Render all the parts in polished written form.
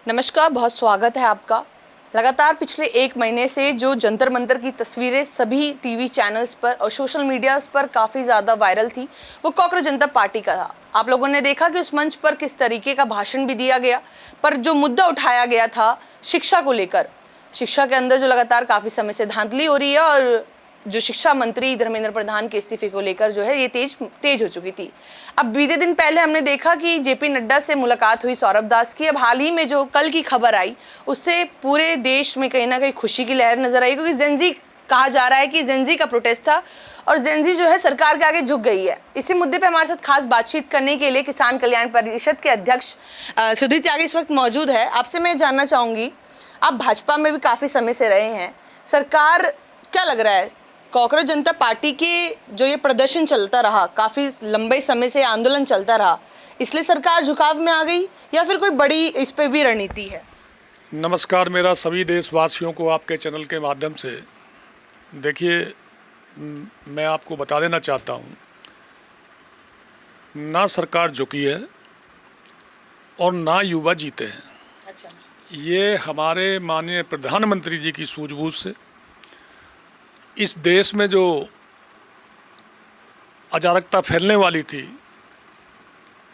नमस्कार, बहुत स्वागत है आपका। लगातार पिछले एक महीने से जो जंतर मंतर की तस्वीरें सभी टीवी चैनल्स पर और सोशल मीडिया पर काफ़ी ज़्यादा वायरल थी, वो कॉकरोच जनता पार्टी का था। आप लोगों ने देखा कि उस मंच पर किस तरीके का भाषण भी दिया गया, पर जो मुद्दा उठाया गया था शिक्षा को लेकर, शिक्षा के अंदर जो लगातार काफ़ी समय से धांधली हो रही है और जो शिक्षा मंत्री धर्मेंद्र प्रधान के इस्तीफे को लेकर जो है ये तेज हो चुकी थी। अब बीते दिन पहले हमने देखा कि जेपी नड्डा से मुलाकात हुई सौरभ दास की। अब हाल ही में जो कल की खबर आई उससे पूरे देश में कहीं ना कहीं खुशी की लहर नजर आई, क्योंकि जेनजी कहा जा रहा है कि जेनजी का प्रोटेस्ट था और जेनजी जो है सरकार के आगे झुक गई है। इसी मुद्दे पे हमारे साथ खास बातचीत करने के लिए किसान कल्याण परिषद के अध्यक्ष सुधीर त्यागी इस वक्त मौजूद है। आपसे मैं जानना चाहूंगी, आप भाजपा में भी काफी समय से रहे हैं, सरकार क्या लग रहा है कॉकरोच जनता पार्टी के जो ये प्रदर्शन चलता रहा, काफ़ी लंबे समय से आंदोलन चलता रहा, इसलिए सरकार झुकाव में आ गई या फिर कोई बड़ी इस पे भी रणनीति है? नमस्कार, मेरा सभी देशवासियों को आपके चैनल के माध्यम से देखिए, मैं आपको बता देना चाहता हूँ, ना सरकार झुकी है और ना युवा जीते हैं। अच्छा। ये हमारे माननीय प्रधानमंत्री जी की सूझबूझ से इस देश में जो अराजकता फैलने वाली थी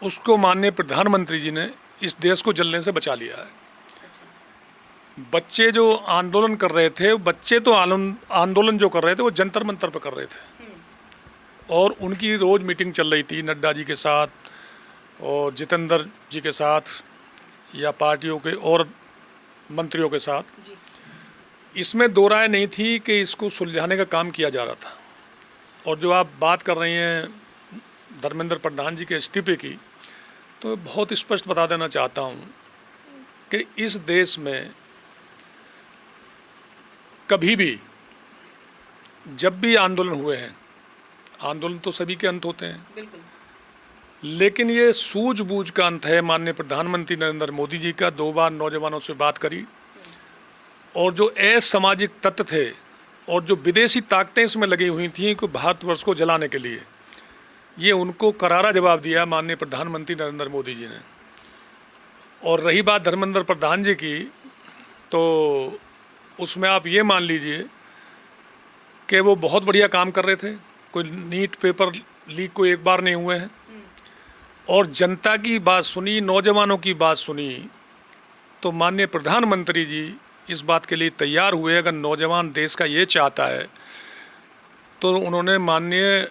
उसको माननीय प्रधानमंत्री जी ने इस देश को जलने से बचा लिया है। बच्चे जो आंदोलन कर रहे थे, बच्चे तो आंदोलन जो कर रहे थे वो जंतर मंतर पर कर रहे थे और उनकी रोज़ मीटिंग चल रही थी नड्डा जी के साथ और जितेंद्र जी के साथ या पार्टियों के और मंत्रियों के साथ। इसमें दो राय नहीं थी कि इसको सुलझाने का काम किया जा रहा था। और जो आप बात कर रही हैं धर्मेंद्र प्रधान जी के इस्तीफे की, तो बहुत स्पष्ट बता देना चाहता हूं कि इस देश में कभी भी जब भी आंदोलन हुए हैं, आंदोलन तो सभी के अंत होते हैं, बिल्कुल, लेकिन ये सूझबूझ का अंत है। माननीय प्रधानमंत्री नरेंद्र मोदी जी का 2 बार नौजवानों से बात करी और जो असामाजिक तत्व थे और जो विदेशी ताकतें इसमें लगी हुई थीं कि भारतवर्ष को जलाने के लिए, ये उनको करारा जवाब दिया माननीय प्रधानमंत्री नरेंद्र मोदी जी ने। और रही बात धर्मेंद्र प्रधान जी की, तो उसमें आप ये मान लीजिए कि वो बहुत बढ़िया काम कर रहे थे। कोई नीट पेपर लीक कोई एक बार नहीं हुए हैं और जनता की बात सुनी, नौजवानों की बात सुनी, तो माननीय प्रधानमंत्री जी इस बात के लिए तैयार हुए। अगर नौजवान देश का ये चाहता है तो उन्होंने माननीय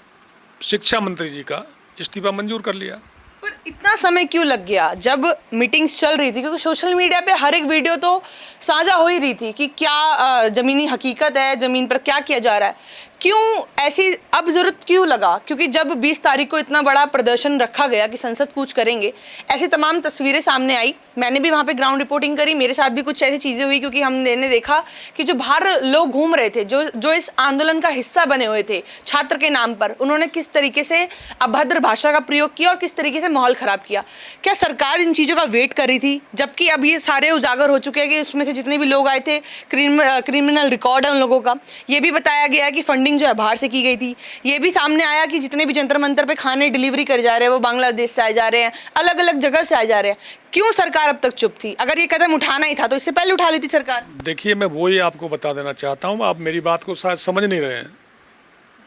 शिक्षा मंत्री जी का इस्तीफा मंजूर कर लिया। पर इतना समय क्यों लग गया जब मीटिंग्स चल रही थी? क्योंकि सोशल मीडिया पे हर एक वीडियो तो साझा हो ही रही थी कि क्या ज़मीनी हकीकत है, ज़मीन पर क्या किया जा रहा है, क्यों ऐसी अब ज़रूरत क्यों लगा? क्योंकि जब 20 तारीख को इतना बड़ा प्रदर्शन रखा गया कि संसद कूच करेंगे, ऐसी तमाम तस्वीरें सामने आई। मैंने भी वहाँ पे ग्राउंड रिपोर्टिंग करी, मेरे साथ भी कुछ ऐसी चीज़ें हुई, क्योंकि हमने देखा कि जो बाहर लोग घूम रहे थे, जो इस आंदोलन का हिस्सा बने हुए थे छात्र के नाम पर, उन्होंने किस तरीके से अभद्र भाषा का प्रयोग किया और किस तरीके से माहौल ख़राब किया। क्या सरकार इन चीज़ों का वेट कर रही थी? जबकि अब ये सारे उजागर हो चुके हैं कि उसमें से जितने भी लोग आए थे क्रिमिनल रिकॉर्ड है उन लोगों का। ये भी बताया गया है कि फंडिंग जो है बाहर से की गई थी। ये भी सामने आया कि जितने भी जंतर मंतर पे खाने डिलीवरी कर जा रहे हैं वो बांग्लादेश से आए जा रहे हैं, अलग अलग जगह से आए जा रहे हैं। क्यों सरकार अब तक चुप थी? अगर ये कदम उठाना ही था तो इससे पहले उठा ली थी सरकार। देखिए, मैं वही आपको बता देना चाहता हूँ, आप मेरी बात को शायद समझ नहीं रहे हैं।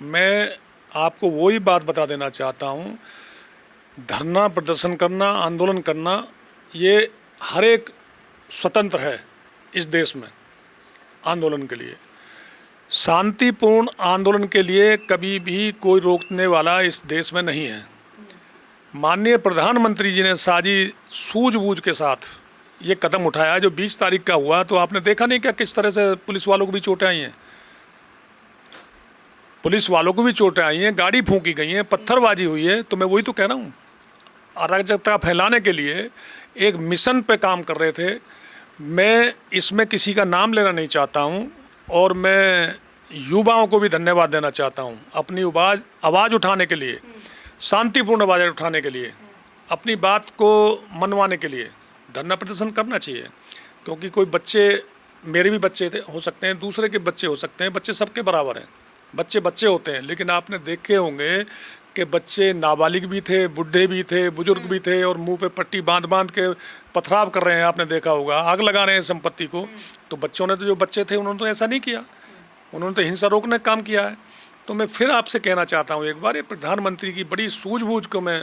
मैं आपको वही बात बता देना चाहता हूँ, धरना प्रदर्शन करना, आंदोलन करना, ये हर एक स्वतंत्र है इस देश में। आंदोलन के लिए, शांतिपूर्ण आंदोलन के लिए कभी भी कोई रोकने वाला इस देश में नहीं है। माननीय प्रधानमंत्री जी ने साजी सूझबूझ के साथ ये कदम उठाया। जो 20 तारीख का हुआ, तो आपने देखा नहीं क्या किस तरह से पुलिस वालों को भी चोटें आई हैं, पुलिस वालों को भी चोटें आई हैं, गाड़ी फूंकी गई हैं, पत्थरबाजी हुई है। तो मैं वही तो कह रहा हूँ, अराजकता फैलाने के लिए एक मिशन पे काम कर रहे थे। मैं इसमें किसी का नाम लेना नहीं चाहता हूँ और मैं युवाओं को भी धन्यवाद देना चाहता हूँ अपनी आवाज़ उठाने के लिए, शांतिपूर्ण आवाज़ उठाने के लिए, अपनी बात को मनवाने के लिए धरना प्रदर्शन करना चाहिए। क्योंकि कोई बच्चे, मेरे भी बच्चे थे, हो सकते हैं, दूसरे के बच्चे हो सकते हैं, बच्चे सबके बराबर हैं, बच्चे बच्चे होते हैं। लेकिन आपने देखे होंगे कि बच्चे नाबालिग भी थे, बुढ़े भी थे, बुजुर्ग भी थे और मुंह पे पट्टी बांध बांध के पथराव कर रहे हैं, आपने देखा होगा, आग लगा रहे हैं संपत्ति को, तो बच्चों ने तो, जो बच्चे थे उन्होंने तो ऐसा नहीं किया, उन्होंने तो हिंसा रोकने का काम किया है। तो मैं फिर आपसे कहना चाहता हूँ एक बार, ये प्रधानमंत्री की बड़ी सूझबूझ को मैं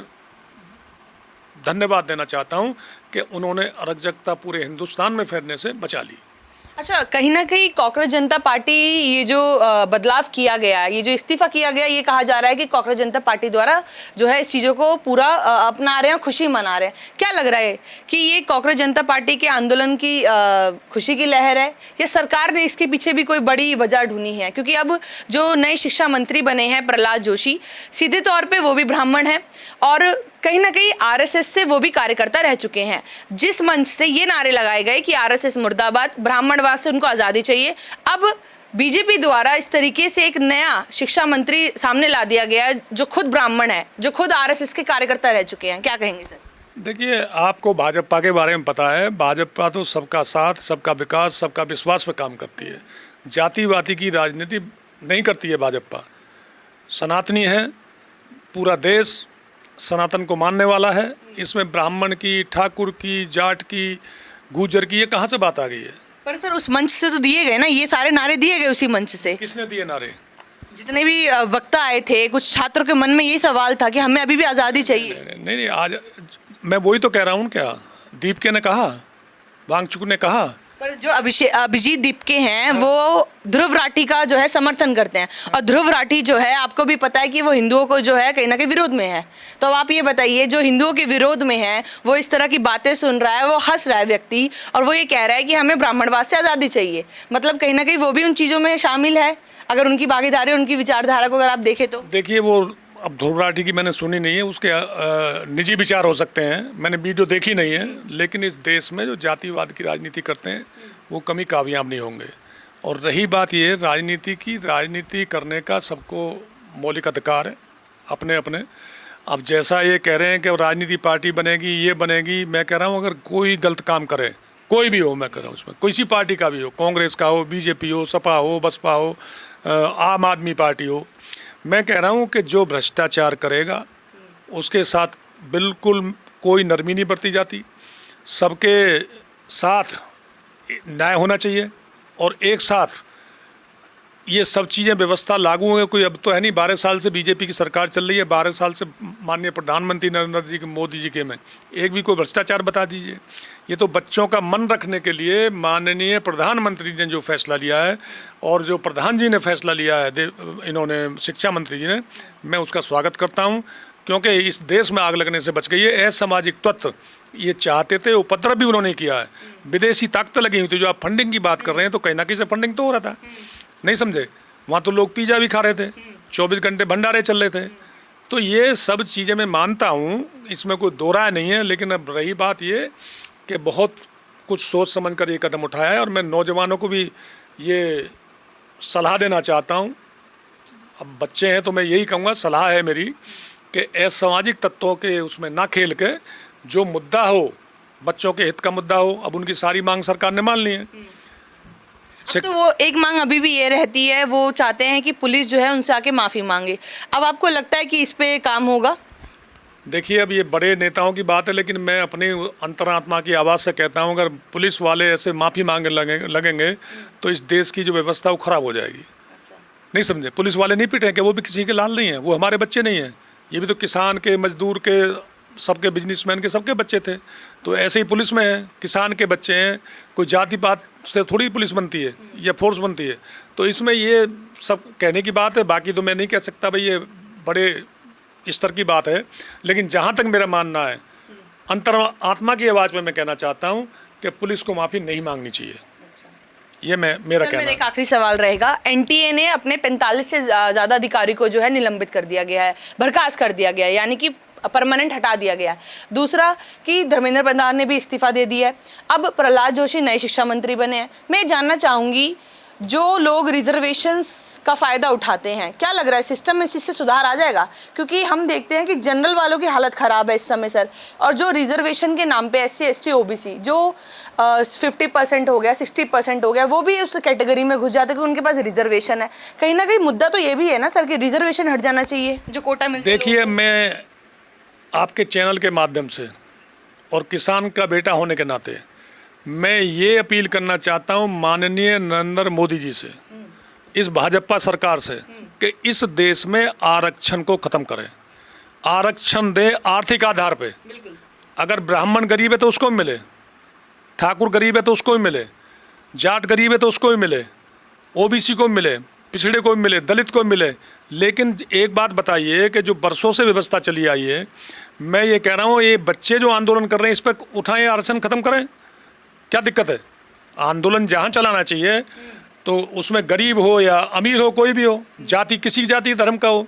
धन्यवाद देना चाहता हूँ कि उन्होंने अराजकता पूरे हिंदुस्तान में फैलने से बचा ली। अच्छा, कहीं ना कहीं कॉकरोच जनता पार्टी, ये जो बदलाव किया गया, ये जो इस्तीफा किया गया, ये कहा जा रहा है कि कॉकरोच जनता पार्टी द्वारा जो है इस चीज़ों को पूरा अपना रहे हैं, खुशी मना रहे हैं। क्या लग रहा है कि ये कॉकरोच जनता पार्टी के आंदोलन की खुशी की लहर है, या सरकार ने इसके पीछे भी कोई बड़ी वजह ढूंढी है? क्योंकि अब जो नए शिक्षा मंत्री बने हैं प्रहलाद जोशी, सीधे तौर पर वो भी ब्राह्मण हैं और कहीं ना कहीं आरएसएस से वो भी कार्यकर्ता रह चुके हैं। जिस मंच से ये नारे लगाए गए कि आरएसएस मुर्दाबाद, ब्राह्मणवाद से उनको आज़ादी चाहिए, अब बीजेपी द्वारा इस तरीके से एक नया शिक्षा मंत्री सामने ला दिया गया जो खुद ब्राह्मण है, जो खुद आरएसएस के कार्यकर्ता रह चुके हैं। क्या कहेंगे सर? देखिए, आपको भाजपा के बारे में पता है, भाजपा तो सबका साथ, सबका विकास, सबका विश्वास पे काम करती है। जातिवादी की राजनीति नहीं करती है भाजपा। सनातनी है, पूरा देश सनातन को मानने वाला है। इसमें ब्राह्मण की, ठाकुर की, जाट की, गुर्जर की, ये कहाँ से बात आ गई है? पर सर उस मंच से तो दिए गए ना, ये सारे नारे दिए गए उसी मंच से। किसने दिए नारे? जितने भी वक्ता आए थे, कुछ छात्रों के मन में यही सवाल था कि हमें अभी भी आज़ादी चाहिए। नहीं, आज मैं वही तो कह रहा हूँ। क्या दीपके ने कहा, वांगचुक ने कहा? पर जो अभिजीत दीपके हैं वो ध्रुव राठी का जो है समर्थन करते हैं, और ध्रुव राठी जो है आपको भी पता है कि वो हिंदुओं को जो है कहीं ना कहीं विरोध में है। तो अब आप ये बताइए, जो हिंदुओं के विरोध में है वो इस तरह की बातें सुन रहा है, वो हंस रहा है व्यक्ति, और वो ये कह रहा है कि हमें ब्राह्मणवाद से आज़ादी चाहिए। मतलब कहीं ना कहीं वो भी उन चीज़ों में शामिल है, अगर उनकी भागीदारी, उनकी विचारधारा को अगर आप देखें तो। देखिए, वो अब ध्रुव राठी की मैंने सुनी नहीं है, उसके निजी विचार हो सकते हैं, मैंने वीडियो देखी नहीं है। लेकिन इस देश में जो जातिवाद की राजनीति करते हैं वो कभी कामयाब नहीं होंगे। और रही बात ये राजनीति की, राजनीति करने का सबको मौलिक अधिकार है अपने अपने। अब जैसा ये कह रहे हैं कि राजनीति पार्टी बनेगी, ये बनेगी, मैं कह रहा हूँ अगर कोई गलत काम करे, कोई भी हो, मैं कह रहा हूँ उसमें कोई सी पार्टी का भी हो, कांग्रेस का हो, बीजेपी हो, सपा हो, बसपा हो, आम आदमी पार्टी हो, मैं कह रहा हूँ कि जो भ्रष्टाचार करेगा उसके साथ बिल्कुल कोई नरमी नहीं बरती जाती। सबके साथ न्याय होना चाहिए और एक साथ ये सब चीज़ें व्यवस्था लागू है। कोई अब तो है नहीं, 12 साल से बीजेपी की सरकार चल रही है, 12 साल से माननीय प्रधानमंत्री नरेंद्र जी के, मोदी जी के में एक भी कोई भ्रष्टाचार बता दीजिए। ये तो बच्चों का मन रखने के लिए माननीय प्रधानमंत्री ने जो फैसला लिया है और जो प्रधान जी ने फैसला लिया है, इन्होंने शिक्षा मंत्री जी ने, मैं उसका स्वागत करता हूँ, क्योंकि इस देश में आग लगने से बच गई है। असामाजिक तत्व ये चाहते थे, उपद्रव भी उन्होंने किया है, विदेशी ताकत लगी हुई थी। जो आप फंडिंग की बात कर रहे हैं तो कहीं ना कहीं से फंडिंग तो हो रहा था, नहीं समझे? वहाँ तो लोग पिज़्ज़ा भी खा रहे थे, 24 घंटे भंडारे चल रहे थे। तो ये सब चीज़ें मैं मानता हूँ, इसमें कोई दो राय नहीं है। लेकिन अब रही बात ये कि बहुत कुछ सोच समझ कर ये कदम उठाया है, और मैं नौजवानों को भी ये सलाह देना चाहता हूँ। अब बच्चे हैं तो मैं यही कहूँगा, सलाह है मेरी कि असामाजिक तत्वों के उसमें ना खेल के जो मुद्दा हो, बच्चों के हित का मुद्दा हो, अब उनकी सारी मांग सरकार ने मान ली है। तो वो एक मांग अभी भी ये रहती है, वो चाहते हैं कि पुलिस जो है उनसे आके माफ़ी मांगे। अब आपको लगता है कि इस पे काम होगा? देखिए, अब ये बड़े नेताओं की बात है, लेकिन मैं अपनी अंतरात्मा की आवाज़ से कहता हूँ, अगर पुलिस वाले ऐसे माफ़ी मांगने लगेंगे तो इस देश की जो व्यवस्था वो ख़राब हो जाएगी। अच्छा। नहीं समझे? पुलिस वाले नहीं पिटेंगे, वो भी किसी के लाल नहीं है, वो हमारे बच्चे नहीं हैं। ये भी तो किसान के, मजदूर के, सबके, बिजनेसमैन के, सबके बच्चे थे। तो ऐसे ही पुलिस में है, किसान के बच्चे हैं। कोई जाति पात से थोड़ी पुलिस बनती है या फोर्स बनती है। तो इसमें ये सब कहने की बात है, बाकी तो मैं नहीं कह सकता भाई, ये बड़े स्तर की बात है। लेकिन जहाँ तक मेरा मानना है, अंतरात्मा की आवाज़ में मैं कहना चाहता हूँ कि पुलिस को माफ़ी नहीं मांगनी चाहिए। ये मेरा कहना है। एक आखिरी सवाल रहेगा, एनटीए ने अपने 45 से ज़्यादा अधिकारी को जो है निलंबित कर दिया गया है, बर्खास्त कर दिया गया है, यानी कि परमानेंट हटा दिया गया है। दूसरा कि धर्मेंद्र प्रधान ने भी इस्तीफा दे दिया है। अब प्रहलाद जोशी नए शिक्षा मंत्री बने हैं। मैं जानना चाहूँगी, जो लोग रिजर्वेशंस का फ़ायदा उठाते हैं, क्या लग रहा है सिस्टम में इससे सुधार आ जाएगा? क्योंकि हम देखते हैं कि जनरल वालों की हालत ख़राब है इस समय सर, और जो रिजर्वेशन के नाम पे SC ST OBC जो 50% हो गया, 60% हो गया, वो भी उस कैटेगरी में घुस जाते हैं कि उनके पास रिजर्वेशन है। कहीं ना कहीं मुद्दा तो ये भी है ना सर कि रिजर्वेशन हट जाना चाहिए, जो कोटा मिलता है। देखिए, मैं आपके चैनल के माध्यम से और किसान का बेटा होने के नाते मैं ये अपील करना चाहता हूँ माननीय नरेंद्र मोदी जी से, इस भाजपा सरकार से, कि इस देश में आरक्षण को ख़त्म करें। आरक्षण दे आर्थिक आधार पे। अगर ब्राह्मण गरीब है तो उसको भी मिले, ठाकुर गरीब है तो उसको भी मिले, जाट गरीब है तो उसको भी मिले, ओबीसी को भी मिले, पिछड़े को भी मिले, दलित को भी मिले। लेकिन एक बात बताइए कि जो बरसों से व्यवस्था चली आई है, मैं ये कह रहा हूँ ये बच्चे जो आंदोलन कर रहे हैं इस पर उठाएं, आरक्षण ख़त्म करें। क्या दिक्कत है? आंदोलन जहाँ चलाना चाहिए तो उसमें गरीब हो या अमीर हो, कोई भी हो, जाति किसी जाति धर्म का हो,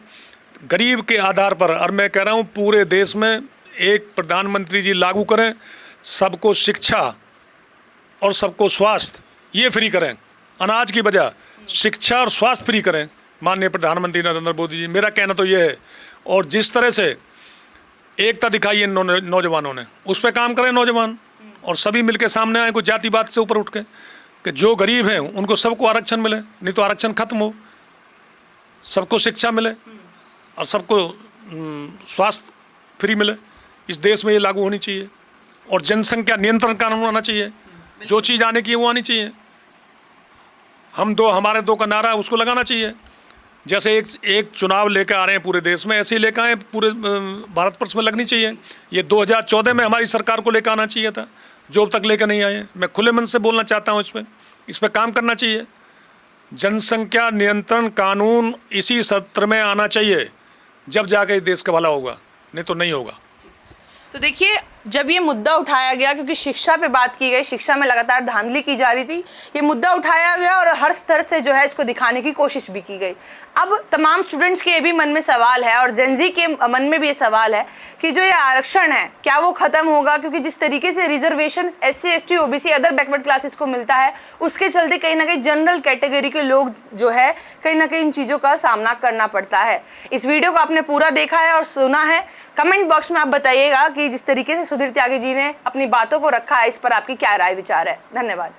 गरीब के आधार पर। और मैं कह रहा हूँ पूरे देश में एक प्रधानमंत्री जी लागू करें, सबको शिक्षा और सबको स्वास्थ्य ये फ्री करें, अनाज की बजाय शिक्षा और स्वास्थ्य फ्री करें माननीय प्रधानमंत्री नरेंद्र मोदी जी। मेरा कहना तो ये है। और जिस तरह से एकता दिखाई है नौजवानों ने, उस पर काम करें नौजवान, और सभी मिलकर सामने आए, कोई जातिवाद से ऊपर उठ के, कि जो गरीब हैं उनको सबको आरक्षण मिले, नहीं तो आरक्षण खत्म हो, सबको शिक्षा मिले और सबको स्वास्थ्य फ्री मिले। इस देश में ये लागू होनी चाहिए। और जनसंख्या नियंत्रण कानून आना चाहिए, जो चीज़ आने की है वो आनी चाहिए। हमारे दो का नारा उसको लगाना चाहिए। जैसे एक चुनाव लेकर आ रहे हैं पूरे देश में, ऐसे ही लेकर आए पूरे भारतवर्ष में लगनी चाहिए। ये 2014 में हमारी सरकार को लेकर आना चाहिए था, जो अब तक लेकर नहीं आए। मैं खुले मन से बोलना चाहता हूँ, इस पर काम करना चाहिए। जनसंख्या नियंत्रण कानून इसी सत्र में आना चाहिए, जब जाकर देश का भला होगा, नहीं तो नहीं होगा। तो देखिए, जब ये मुद्दा उठाया गया, क्योंकि शिक्षा पे बात की गई, शिक्षा में लगातार धांधली की जा रही थी, ये मुद्दा उठाया गया और हर स्तर से जो है इसको दिखाने की कोशिश भी की गई। अब तमाम स्टूडेंट्स के ये भी मन में सवाल है और जेनजी के मन में भी ये सवाल है कि जो ये आरक्षण है क्या वो ख़त्म होगा? क्योंकि जिस तरीके से reservation SC ST OBC other backward classes को मिलता है, उसके चलते कहीं ना कहीं जनरल कैटेगरी के लोग जो है कहीं ना कहीं इन चीज़ों का सामना करना पड़ता है। इस वीडियो को आपने पूरा देखा है और सुना है, कमेंट बॉक्स में आप बताइएगा कि जिस तरीके से सुधीर त्यागी जी ने अपनी बातों को रखा है, इस पर आपकी क्या राय विचार है। धन्यवाद।